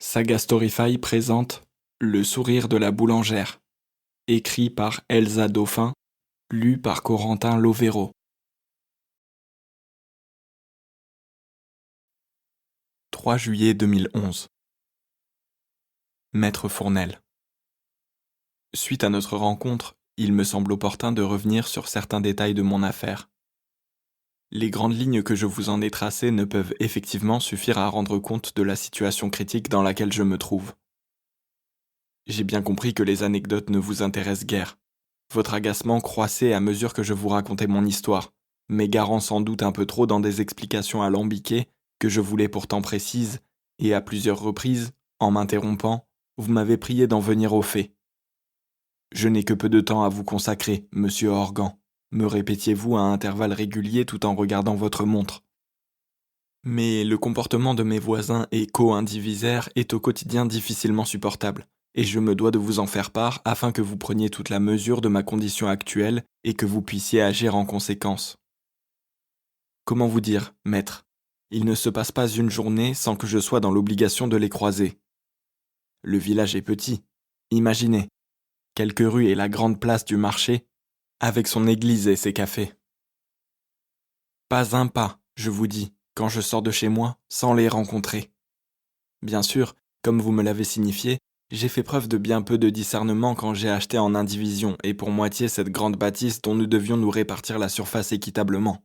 Saga Storyfy présente Le sourire de la boulangère, écrit par Elsa Dauphin, lu par Corentin Lovero. 3 juillet 2011. Maître Fournel. Suite à notre rencontre, il me semble opportun de revenir sur certains détails de mon affaire. Les grandes lignes que je vous en ai tracées ne peuvent effectivement suffire à rendre compte de la situation critique dans laquelle je me trouve. J'ai bien compris que les anecdotes ne vous intéressent guère. Votre agacement croissait à mesure que je vous racontais mon histoire, m'égarant sans doute un peu trop dans des explications alambiquées que je voulais pourtant précises, et à plusieurs reprises, en m'interrompant, vous m'avez prié d'en venir aux faits. Je n'ai que peu de temps à vous consacrer, monsieur Organ, me répétiez-vous à intervalles réguliers tout en regardant votre montre. Mais le comportement de mes voisins et co-indivisaires est au quotidien difficilement supportable, et je me dois de vous en faire part afin que vous preniez toute la mesure de ma condition actuelle et que vous puissiez agir en conséquence. Comment vous dire, maître? Il ne se passe pas une journée sans que je sois dans l'obligation de les croiser. Le village est petit. Imaginez, quelques rues et la grande place du marché, avec son église et ses cafés. Pas un pas, je vous dis, quand je sors de chez moi, sans les rencontrer. Bien sûr, comme vous me l'avez signifié, j'ai fait preuve de bien peu de discernement quand j'ai acheté en indivision et pour moitié cette grande bâtisse dont nous devions nous répartir la surface équitablement.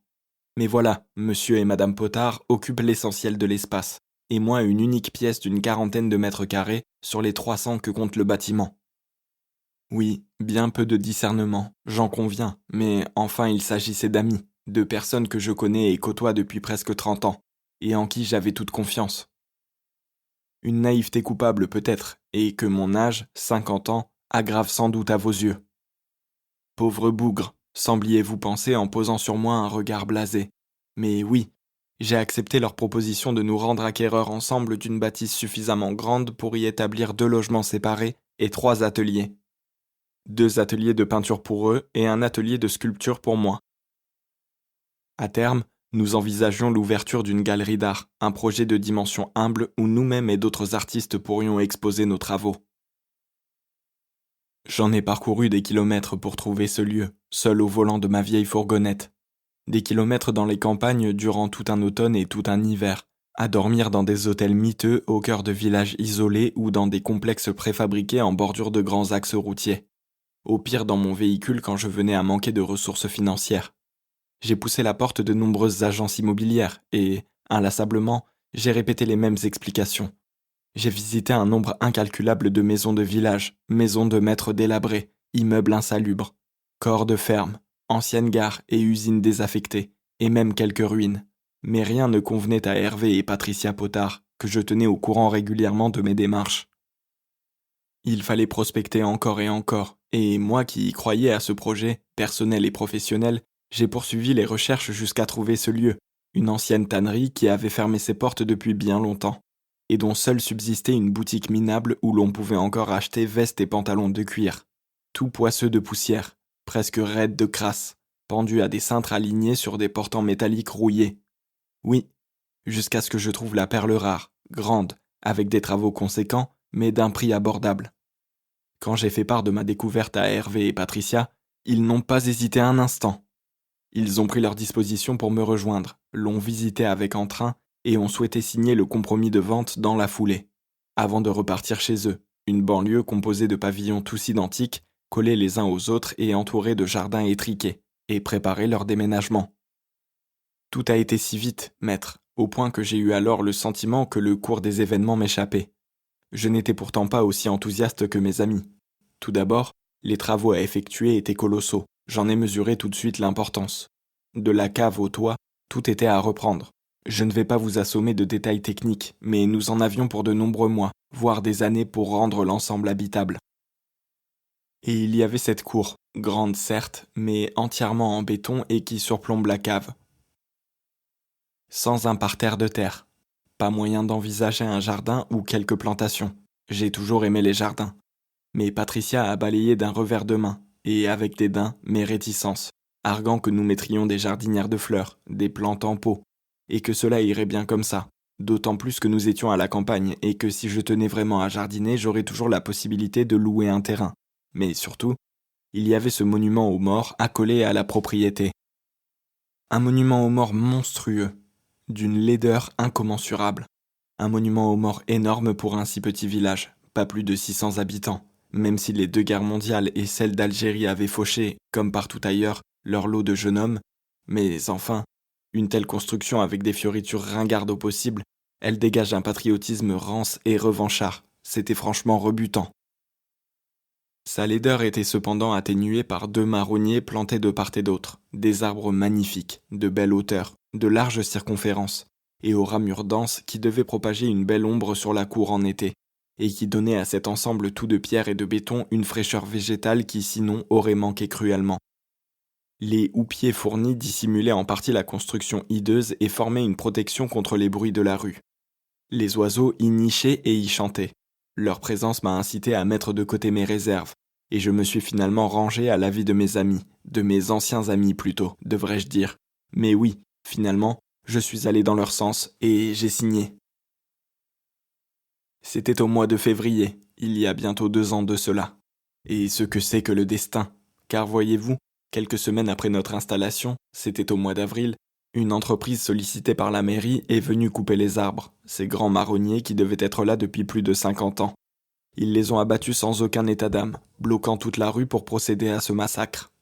Mais voilà, monsieur et madame Potard occupent l'essentiel de l'espace, et moi une unique pièce d'une 40aine de mètres carrés sur les 300 que compte le bâtiment. Oui, bien peu de discernement, j'en conviens, mais enfin il s'agissait d'amis, de personnes que je connais et côtoie depuis presque 30 ans, et en qui j'avais toute confiance. Une naïveté coupable peut-être, et que mon âge, 50 ans, aggrave sans doute à vos yeux. Pauvre bougre, sembliez-vous penser en posant sur moi un regard blasé. Mais oui, j'ai accepté leur proposition de nous rendre acquéreurs ensemble d'une bâtisse suffisamment grande pour y établir 2 logements séparés et 3 ateliers. 2 ateliers de peinture pour eux et un atelier de sculpture pour moi. À terme, nous envisagions l'ouverture d'une galerie d'art, un projet de dimension humble où nous-mêmes et d'autres artistes pourrions exposer nos travaux. J'en ai parcouru des kilomètres pour trouver ce lieu, seul au volant de ma vieille fourgonnette. Des kilomètres dans les campagnes durant tout un automne et tout un hiver, à dormir dans des hôtels miteux au cœur de villages isolés ou dans des complexes préfabriqués en bordure de grands axes routiers. Au pire dans mon véhicule quand je venais à manquer de ressources financières. J'ai poussé la porte de nombreuses agences immobilières et, inlassablement, j'ai répété les mêmes explications. J'ai visité un nombre incalculable de maisons de village, maisons de maîtres délabrées, immeubles insalubres, corps de ferme, anciennes gares et usines désaffectées, et même quelques ruines. Mais rien ne convenait à Hervé et Patricia Potard, que je tenais au courant régulièrement de mes démarches. Il fallait prospecter encore et encore, et moi qui y croyais à ce projet, personnel et professionnel, j'ai poursuivi les recherches jusqu'à trouver ce lieu, une ancienne tannerie qui avait fermé ses portes depuis bien longtemps, et dont seule subsistait une boutique minable où l'on pouvait encore acheter vestes et pantalons de cuir, tout poisseux de poussière, presque raides de crasse, pendus à des cintres alignés sur des portants métalliques rouillés. Oui, jusqu'à ce que je trouve la perle rare, grande, avec des travaux conséquents, mais d'un prix abordable. Quand j'ai fait part de ma découverte à Hervé et Patricia, ils n'ont pas hésité un instant. Ils ont pris leurs dispositions pour me rejoindre, l'ont visité avec entrain et ont souhaité signer le compromis de vente dans la foulée, avant de repartir chez eux, une banlieue composée de pavillons tous identiques, collés les uns aux autres et entourés de jardins étriqués, et préparer leur déménagement. Tout a été si vite, maître, au point que j'ai eu alors le sentiment que le cours des événements m'échappait. Je n'étais pourtant pas aussi enthousiaste que mes amis. Tout d'abord, les travaux à effectuer étaient colossaux, j'en ai mesuré tout de suite l'importance. De la cave au toit, tout était à reprendre. Je ne vais pas vous assommer de détails techniques, mais nous en avions pour de nombreux mois, voire des années pour rendre l'ensemble habitable. Et il y avait cette cour, grande certes, mais entièrement en béton et qui surplombe la cave. Sans un parterre de terre. Pas moyen d'envisager un jardin ou quelques plantations. J'ai toujours aimé les jardins. Mais Patricia a balayé d'un revers de main, et avec dédain, mes réticences, arguant que nous mettrions des jardinières de fleurs, des plantes en pot, et que cela irait bien comme ça, D'autant plus que nous étions à la campagne et que si je tenais vraiment à jardiner, j'aurais toujours la possibilité de louer un terrain. Mais surtout, il y avait ce monument aux morts accolé à la propriété. Un monument aux morts monstrueux, d'une laideur incommensurable. Un monument aux morts énorme pour un si petit village, pas plus de 600 habitants, même si les 2 guerres mondiales et celle d'Algérie avaient fauché, comme partout ailleurs, leur lot de jeunes hommes. Mais enfin, une telle construction avec des fioritures ringardes au possible, elle dégage un patriotisme rance et revanchard. C'était franchement rebutant. Sa laideur était cependant atténuée par 2 marronniers plantés de part et d'autre, des arbres magnifiques, de belle hauteur, de large circonférence, et aux ramures denses qui devaient propager une belle ombre sur la cour en été, et qui donnaient à cet ensemble tout de pierre et de béton une fraîcheur végétale qui sinon aurait manqué cruellement. Les houppiers fournis dissimulaient en partie la construction hideuse et formaient une protection contre les bruits de la rue. Les oiseaux y nichaient et y chantaient. Leur présence m'a incité à mettre de côté mes réserves, et je me suis finalement rangé à l'avis de mes amis, de mes anciens amis plutôt, devrais-je dire. Mais oui, finalement, je suis allé dans leur sens, et j'ai signé. C'était au mois de février, il y a bientôt 2 ans de cela. Et ce que c'est que le destin, car voyez-vous, quelques semaines après notre installation, c'était au mois d'avril, une entreprise sollicitée par la mairie est venue couper les arbres, ces grands marronniers qui devaient être là depuis plus de 50 ans. Ils les ont abattus sans aucun état d'âme, bloquant toute la rue pour procéder à ce massacre.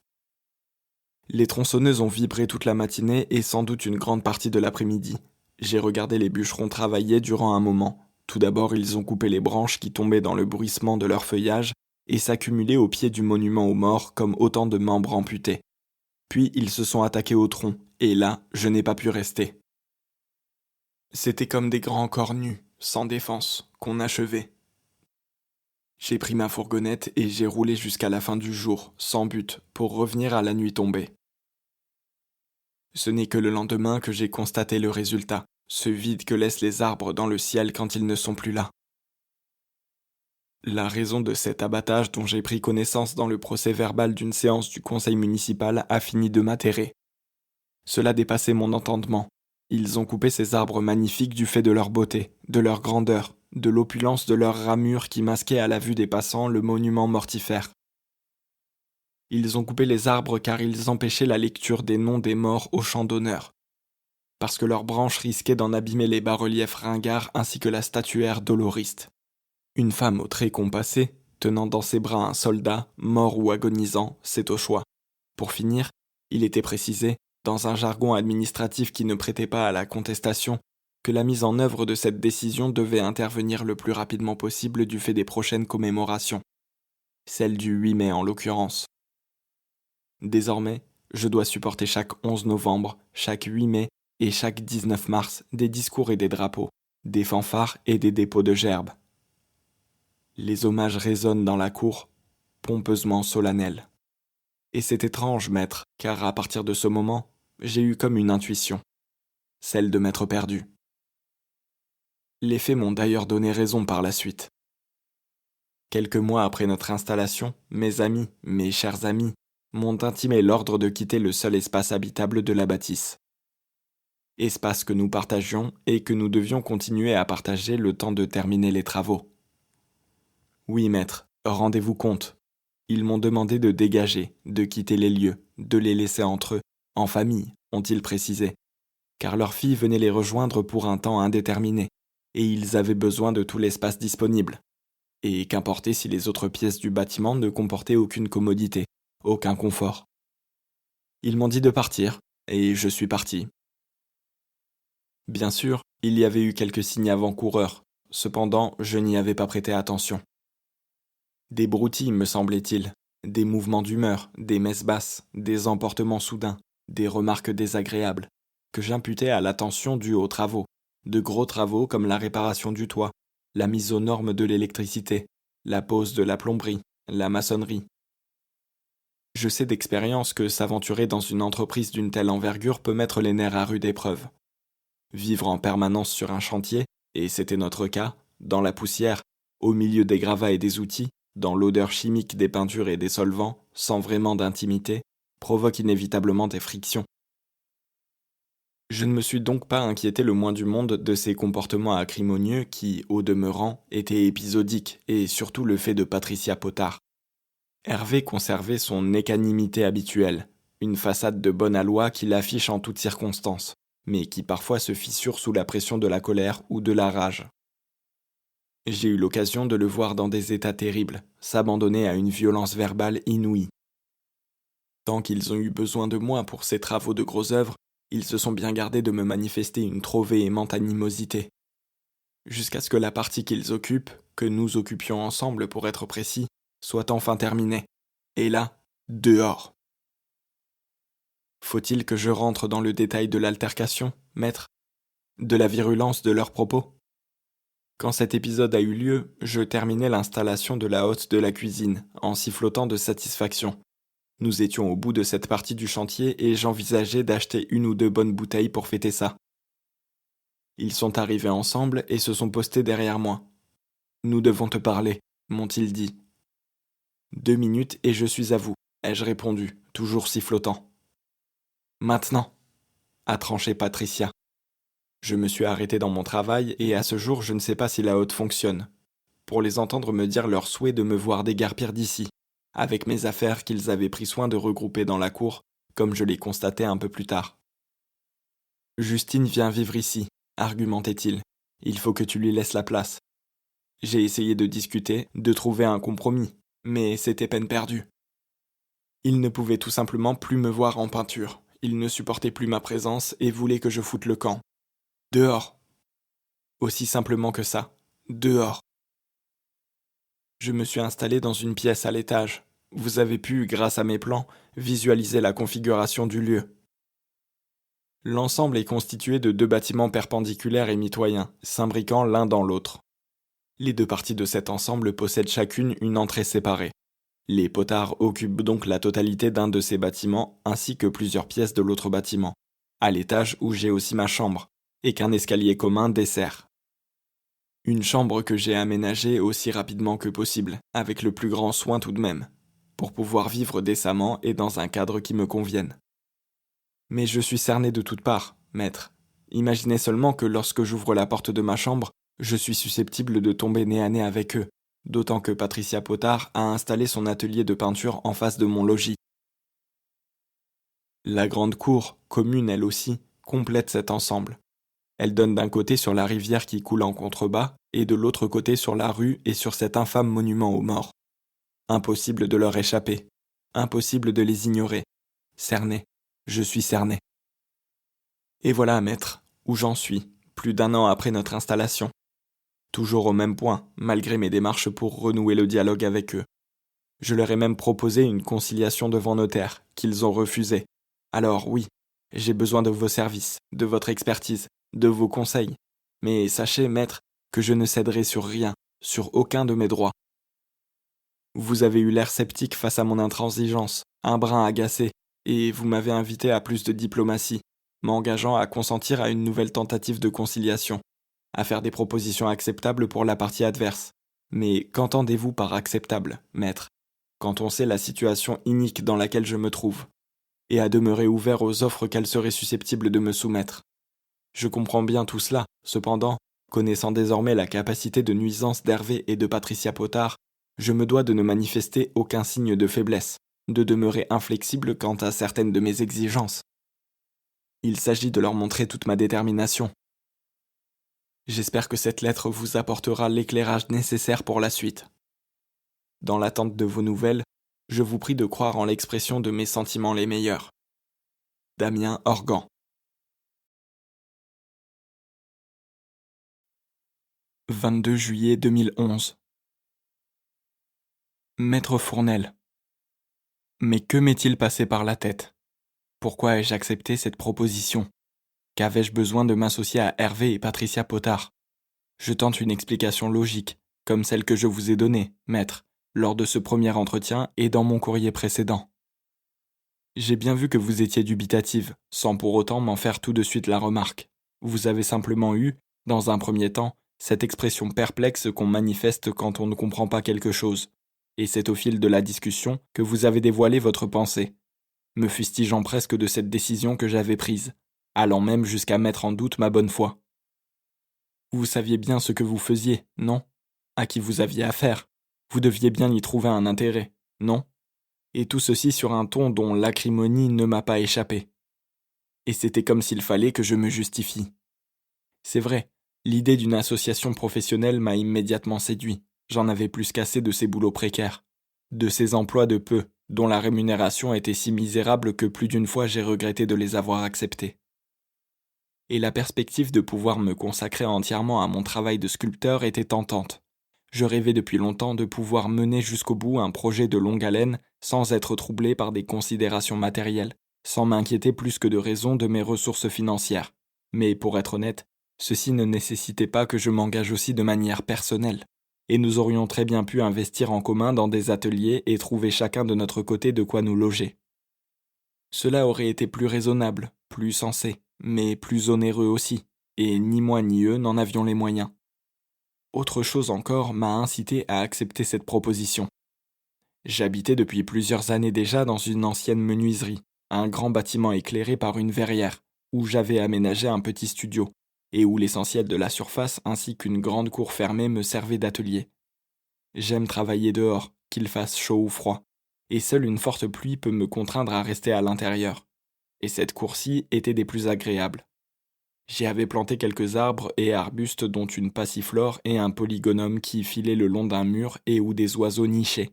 Les tronçonneuses ont vibré toute la matinée et sans doute une grande partie de l'après-midi. J'ai regardé les bûcherons travailler durant un moment. Tout d'abord, ils ont coupé les branches qui tombaient dans le bruissement de leur feuillage et s'accumulaient au pied du monument aux morts comme autant de membres amputés. Puis ils se sont attaqués au tronc, et là, je n'ai pas pu rester. C'était comme des grands corps nus, sans défense, qu'on achevait. J'ai pris ma fourgonnette et j'ai roulé jusqu'à la fin du jour, sans but, pour revenir à la nuit tombée. Ce n'est que le lendemain que j'ai constaté le résultat, ce vide que laissent les arbres dans le ciel quand ils ne sont plus là. La raison de cet abattage dont j'ai pris connaissance dans le procès-verbal d'une séance du conseil municipal a fini de m'atterrer. Cela dépassait mon entendement. Ils ont coupé ces arbres magnifiques du fait de leur beauté, de leur grandeur, de l'opulence de leurs ramures qui masquaient à la vue des passants le monument mortifère. Ils ont coupé les arbres car ils empêchaient la lecture des noms des morts au champ d'honneur, parce que leurs branches risquaient d'en abîmer les bas-reliefs ringards ainsi que la statuaire doloriste. Une femme aux traits compassés, tenant dans ses bras un soldat, mort ou agonisant, c'est au choix. Pour finir, il était précisé, dans un jargon administratif qui ne prêtait pas à la contestation, que la mise en œuvre de cette décision devait intervenir le plus rapidement possible du fait des prochaines commémorations. Celle du 8 mai en l'occurrence. Désormais, je dois supporter chaque 11 novembre, chaque 8 mai et chaque 19 mars des discours et des drapeaux, des fanfares et des dépôts de gerbes. Les hommages résonnent dans la cour, pompeusement solennels. Et c'est étrange, maître, car à partir de ce moment, j'ai eu comme une intuition, celle de m'être perdu. Les faits m'ont d'ailleurs donné raison par la suite. Quelques mois après notre installation, mes amis, mes chers amis, m'ont intimé l'ordre de quitter le seul espace habitable de la bâtisse. Espace que nous partagions et que nous devions continuer à partager le temps de terminer les travaux. Oui, maître, rendez-vous compte. Ils m'ont demandé de dégager, de quitter les lieux, de les laisser entre eux, en famille, ont-ils précisé, car leur fille venait les rejoindre pour un temps indéterminé, et ils avaient besoin de tout l'espace disponible. Et qu'importait si les autres pièces du bâtiment ne comportaient aucune commodité, aucun confort. Ils m'ont dit de partir, et je suis parti. Bien sûr, il y avait eu quelques signes avant-coureurs, cependant je n'y avais pas prêté attention. Des broutilles, me semblait-il, des mouvements d'humeur, des messes basses, des emportements soudains, des remarques désagréables, que j'imputais à l'attention due aux travaux, de gros travaux comme la réparation du toit, la mise aux normes de l'électricité, la pose de la plomberie, la maçonnerie. Je sais d'expérience que s'aventurer dans une entreprise d'une telle envergure peut mettre les nerfs à rude épreuve. Vivre en permanence sur un chantier, et c'était notre cas, dans la poussière, au milieu des gravats et des outils, dans l'odeur chimique des peintures et des solvants, sans vraiment d'intimité, provoque inévitablement des frictions. Je ne me suis donc pas inquiété le moins du monde de ces comportements acrimonieux qui, au demeurant, étaient épisodiques, et surtout le fait de Patricia Potard. Hervé conservait son équanimité habituelle, une façade de bonne aloi qu'il affiche en toutes circonstances, mais qui parfois se fissure sous la pression de la colère ou de la rage. J'ai eu l'occasion de le voir dans des états terribles, s'abandonner à une violence verbale inouïe. Tant qu'ils ont eu besoin de moi pour ces travaux de gros œuvres, ils se sont bien gardés de me manifester une trop véhémente animosité. Jusqu'à ce que la partie qu'ils occupent, que nous occupions ensemble pour être précis, soit enfin terminée. Et là, dehors. Faut-il que je rentre dans le détail de l'altercation, maître? De la virulence de leurs propos? Quand cet épisode a eu lieu, je terminais l'installation de la hotte de la cuisine, en sifflotant de satisfaction. Nous étions au bout de cette partie du chantier et j'envisageais d'acheter 1 ou 2 bonnes bouteilles pour fêter ça. Ils sont arrivés ensemble et se sont postés derrière moi. Nous devons te parler, m'ont-ils dit. 2 minutes et je suis à vous, ai-je répondu, toujours sifflotant. Maintenant, a tranché Patricia. Je me suis arrêté dans mon travail et à ce jour je ne sais pas si la hotte fonctionne. Pour les entendre me dire leur souhait de me voir déguerpir d'ici, avec mes affaires qu'ils avaient pris soin de regrouper dans la cour, comme je l'ai constaté un peu plus tard. Justine vient vivre ici, argumentait-il. Il faut que tu lui laisses la place. J'ai essayé de discuter, de trouver un compromis, mais c'était peine perdue. Il ne pouvait tout simplement plus me voir en peinture. Il ne supportait plus ma présence et voulait que je foute le camp. Dehors. Aussi simplement que ça. Dehors. Je me suis installé dans une pièce à l'étage. Vous avez pu, grâce à mes plans, visualiser la configuration du lieu. L'ensemble est constitué de 2 bâtiments perpendiculaires et mitoyens, s'imbriquant l'un dans l'autre. Les 2 parties de cet ensemble possèdent chacune une entrée séparée. Les Potard occupent donc la totalité d'un de ces bâtiments ainsi que plusieurs pièces de l'autre bâtiment, à l'étage où j'ai aussi ma chambre, et qu'un escalier commun dessert. Une chambre que j'ai aménagée aussi rapidement que possible, avec le plus grand soin tout de même, pour pouvoir vivre décemment et dans un cadre qui me convienne. Mais je suis cerné de toutes parts, maître. Imaginez seulement que lorsque j'ouvre la porte de ma chambre, je suis susceptible de tomber nez à nez avec eux, d'autant que Patricia Potard a installé son atelier de peinture en face de mon logis. La grande cour, commune elle aussi, complète cet ensemble. Elle donne d'un côté sur la rivière qui coule en contrebas, et de l'autre côté sur la rue et sur cet infâme monument aux morts. Impossible de leur échapper. Impossible de les ignorer. Cerné. Je suis cerné. Et voilà, maître, où j'en suis, plus d'1 an après notre installation. Toujours au même point, malgré mes démarches pour renouer le dialogue avec eux. Je leur ai même proposé une conciliation devant notaire, qu'ils ont refusé. Alors oui, j'ai besoin de vos services, de votre expertise, de vos conseils. Mais sachez, maître, que je ne céderai sur rien, sur aucun de mes droits. Vous avez eu l'air sceptique face à mon intransigeance, un brin agacé, et vous m'avez invité à plus de diplomatie, m'engageant à consentir à une nouvelle tentative de conciliation, à faire des propositions acceptables pour la partie adverse. Mais qu'entendez-vous par acceptable, maître, quand on sait la situation inique dans laquelle je me trouve, et à demeurer ouvert aux offres qu'elle serait susceptible de me soumettre? Je comprends bien tout cela, cependant, connaissant désormais la capacité de nuisance d'Hervé et de Patricia Potard, je me dois de ne manifester aucun signe de faiblesse, de demeurer inflexible quant à certaines de mes exigences. Il s'agit de leur montrer toute ma détermination. J'espère que cette lettre vous apportera l'éclairage nécessaire pour la suite. Dans l'attente de vos nouvelles, je vous prie de croire en l'expression de mes sentiments les meilleurs. Damien Organ. 22 juillet 2011. Maître Fournel. Mais que m'est-il passé par la tête? Pourquoi ai-je accepté cette proposition? Qu'avais-je besoin de m'associer à Hervé et Patricia Potard? Je tente une explication logique, comme celle que je vous ai donnée, maître, lors de ce premier entretien et dans mon courrier précédent. J'ai bien vu que vous étiez dubitative, sans pour autant m'en faire tout de suite la remarque. Vous avez simplement eu, dans un premier temps, cette expression perplexe qu'on manifeste quand on ne comprend pas quelque chose. Et c'est au fil de la discussion que vous avez dévoilé votre pensée, me fustigeant presque de cette décision que j'avais prise. allant même jusqu'à mettre en doute ma bonne foi. Vous saviez bien ce que vous faisiez, non? À qui vous aviez affaire? Vous deviez bien y trouver un intérêt, non? Et tout ceci sur un ton dont l'acrimonie ne m'a pas échappé. Et c'était comme s'il fallait que je me justifie. C'est vrai, l'idée d'une association professionnelle m'a immédiatement séduit. J'en avais plus qu'assez de ces boulots précaires, de ces emplois de peu, dont la rémunération était si misérable que plus d'une fois j'ai regretté de les avoir acceptés. Et la perspective de pouvoir me consacrer entièrement à mon travail de sculpteur était tentante. Je rêvais depuis longtemps de pouvoir mener jusqu'au bout un projet de longue haleine sans être troublé par des considérations matérielles, sans m'inquiéter plus que de raison de mes ressources financières. Mais pour être honnête, ceci ne nécessitait pas que je m'engage aussi de manière personnelle. Et nous aurions très bien pu investir en commun dans des ateliers et trouver chacun de notre côté de quoi nous loger. Cela aurait été plus raisonnable, plus sensé, mais plus onéreux aussi, et ni moi ni eux n'en avions les moyens. Autre chose encore m'a incité à accepter cette proposition. J'habitais depuis plusieurs années déjà dans une ancienne menuiserie, un grand bâtiment éclairé par une verrière, où j'avais aménagé un petit studio, et où l'essentiel de la surface ainsi qu'une grande cour fermée me servait d'atelier. J'aime travailler dehors, qu'il fasse chaud ou froid, et seule une forte pluie peut me contraindre à rester à l'intérieur. Et cette cour-ci était des plus agréables. J'y avais planté quelques arbres et arbustes dont une passiflore et un polygonum qui filaient le long d'un mur et où des oiseaux nichaient.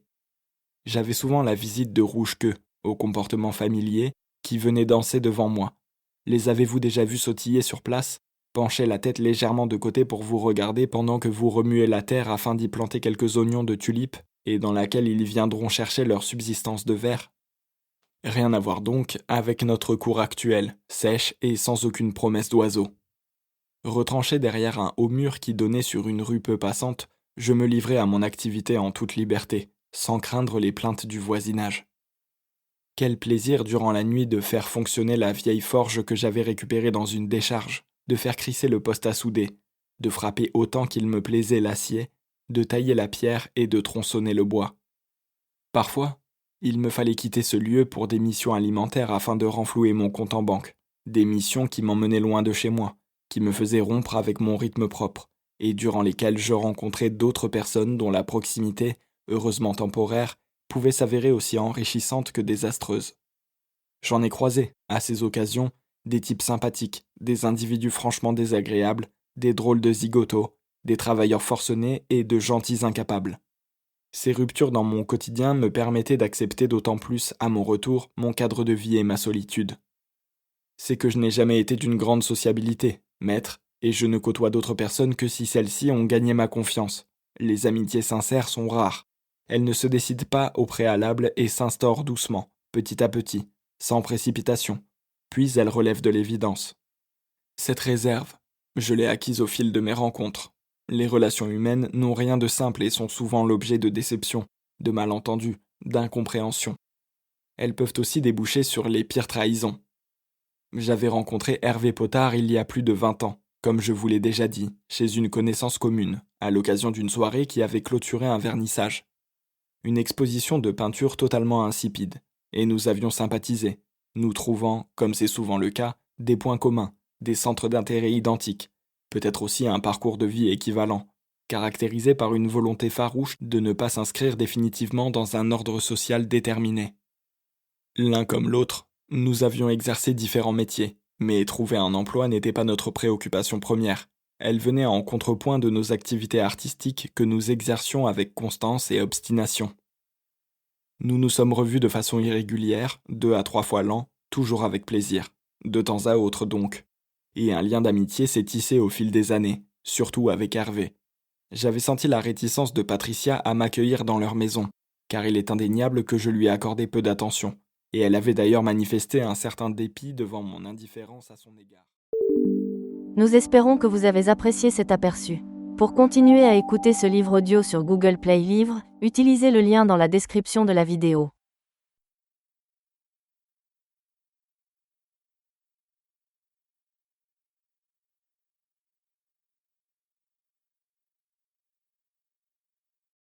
J'avais souvent la visite de rouge-queue, au comportement familier, qui venaient danser devant moi. Les avez-vous déjà vus sautiller sur place, pencher la tête légèrement de côté pour vous regarder pendant que vous remuez la terre afin d'y planter quelques oignons de tulipes et dans laquelle ils viendront chercher leur subsistance de verre? Rien à voir donc avec notre cour actuelle, sèche et sans aucune promesse d'oiseaux. Retranché derrière un haut mur qui donnait sur une rue peu passante, je me livrais à mon activité en toute liberté, sans craindre les plaintes du voisinage. Quel plaisir durant la nuit de faire fonctionner la vieille forge que j'avais récupérée dans une décharge, de faire crisser le poste à souder, de frapper autant qu'il me plaisait l'acier, de tailler la pierre et de tronçonner le bois. Parfois, il me fallait quitter ce lieu pour des missions alimentaires afin de renflouer mon compte en banque, des missions qui m'emmenaient loin de chez moi, qui me faisaient rompre avec mon rythme propre, et durant lesquelles je rencontrais d'autres personnes dont la proximité, heureusement temporaire, pouvait s'avérer aussi enrichissante que désastreuse. J'en ai croisé, à ces occasions, des types sympathiques, des individus franchement désagréables, des drôles de zigotos, des travailleurs forcenés et de gentils incapables. Ces ruptures dans mon quotidien me permettaient d'accepter d'autant plus, à mon retour, mon cadre de vie et ma solitude. C'est que je n'ai jamais été d'une grande sociabilité, maître, et je ne côtoie d'autres personnes que si celles-ci ont gagné ma confiance. Les amitiés sincères sont rares. Elles ne se décident pas au préalable et s'instaurent doucement, petit à petit, sans précipitation, puis elles relèvent de l'évidence. Cette réserve, je l'ai acquise au fil de mes rencontres. Les relations humaines n'ont rien de simple et sont souvent l'objet de déceptions, de malentendus, d'incompréhensions. Elles peuvent aussi déboucher sur les pires trahisons. J'avais rencontré Hervé Potard il y a plus de 20 ans, comme je vous l'ai déjà dit, chez une connaissance commune, à l'occasion d'une soirée qui avait clôturé un vernissage. Une exposition de peinture totalement insipide, et nous avions sympathisé, nous trouvant, comme c'est souvent le cas, des points communs, des centres d'intérêt identiques, peut-être aussi un parcours de vie équivalent, caractérisé par une volonté farouche de ne pas s'inscrire définitivement dans un ordre social déterminé. L'un comme l'autre, nous avions exercé différents métiers, mais trouver un emploi n'était pas notre préoccupation première. Elle venait en contrepoint de nos activités artistiques que nous exercions avec constance et obstination. Nous nous sommes revus de façon irrégulière, 2 à 3 fois l'an, toujours avec plaisir, de temps à autre donc. Et un lien d'amitié s'est tissé au fil des années, surtout avec Hervé. J'avais senti la réticence de Patricia à m'accueillir dans leur maison, car il est indéniable que je lui ai accordé peu d'attention, et elle avait d'ailleurs manifesté un certain dépit devant mon indifférence à son égard. Nous espérons que vous avez apprécié cet aperçu. Pour continuer à écouter ce livre audio sur Google Play Livres, utilisez le lien dans la description de la vidéo.